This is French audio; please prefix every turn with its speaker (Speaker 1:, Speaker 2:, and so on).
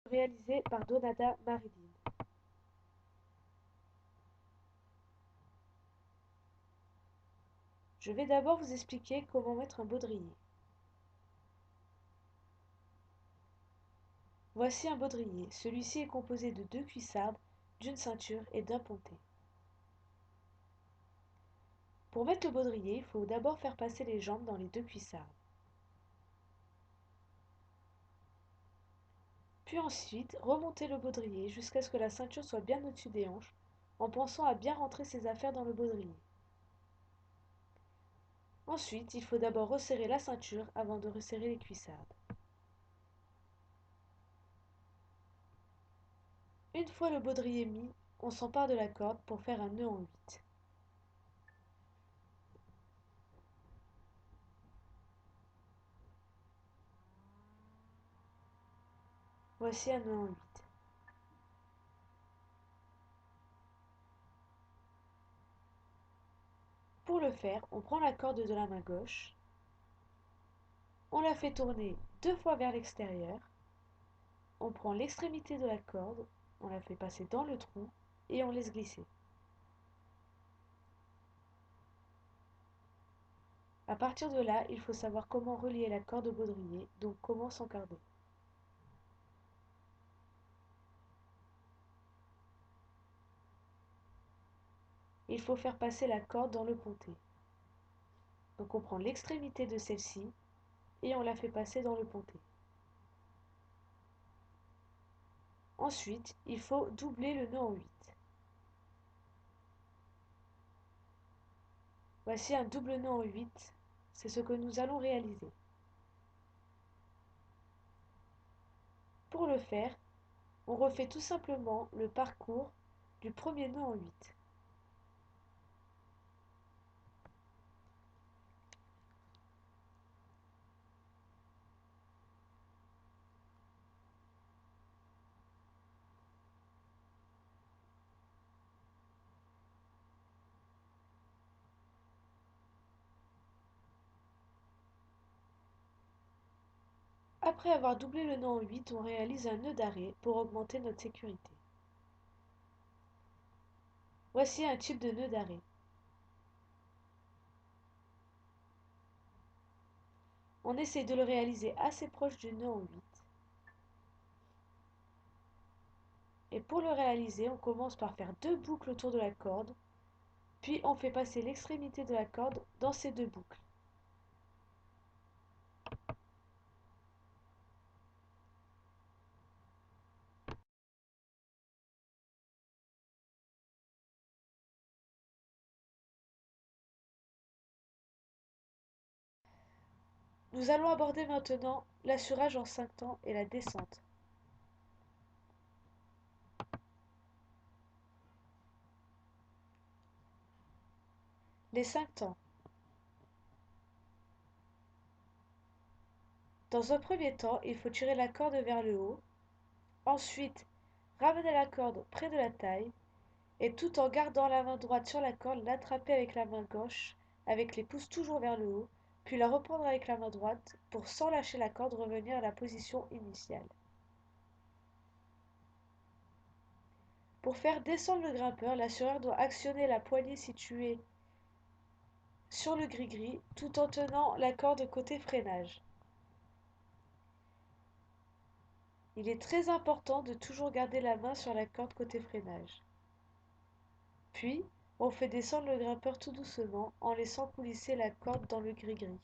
Speaker 1: réalisé par Donata Maridine. Je vais d'abord vous expliquer comment mettre un baudrier. Voici un baudrier. Celui-ci est composé de 2 cuissardes, d'une ceinture et d'un pontet. Pour mettre le baudrier, il faut d'abord faire passer les jambes dans les 2 cuissardes. Puis ensuite, remonter le baudrier jusqu'à ce que la ceinture soit bien au-dessus des hanches, en pensant à bien rentrer ses affaires dans le baudrier. Ensuite, il faut d'abord resserrer la ceinture avant de resserrer les cuissardes. Une fois le baudrier mis, on s'empare de la corde pour faire un nœud en 8. Voici un nœud en 8. Pour le faire, on prend la corde de la main gauche, on la fait tourner 2 fois vers l'extérieur, on prend l'extrémité de la corde, on la fait passer dans le trou et on laisse glisser. À partir de là, il faut savoir comment relier la corde au baudrier, donc comment s'encarder. Il faut faire passer la corde dans le pontet. Donc on prend l'extrémité de celle-ci et on la fait passer dans le pontet. Ensuite, il faut doubler le nœud en 8. Voici un double nœud en 8, c'est ce que nous allons réaliser. Pour le faire, on refait tout simplement le parcours du premier nœud en 8. Après avoir doublé le nœud en 8, on réalise un nœud d'arrêt pour augmenter notre sécurité. Voici un type de nœud d'arrêt. On essaie de le réaliser assez proche du nœud en 8. Et pour le réaliser, on commence par faire 2 boucles autour de la corde, puis on fait passer l'extrémité de la corde dans ces 2 boucles. Nous allons aborder maintenant l'assurage en 5 temps et la descente. Les 5 temps. Dans un premier temps, il faut tirer la corde vers le haut, ensuite ramener la corde près de la taille et tout en gardant la main droite sur la corde, l'attraper avec la main gauche avec les pouces toujours vers le haut, puis la reprendre avec la main droite pour sans lâcher la corde revenir à la position initiale. Pour faire descendre le grimpeur, l'assureur doit actionner la poignée située sur le gris-gris tout en tenant la corde côté freinage. Il est très important de toujours garder la main sur la corde côté freinage. Puis, on fait descendre le grimpeur tout doucement en laissant coulisser la corde dans le gris-gris.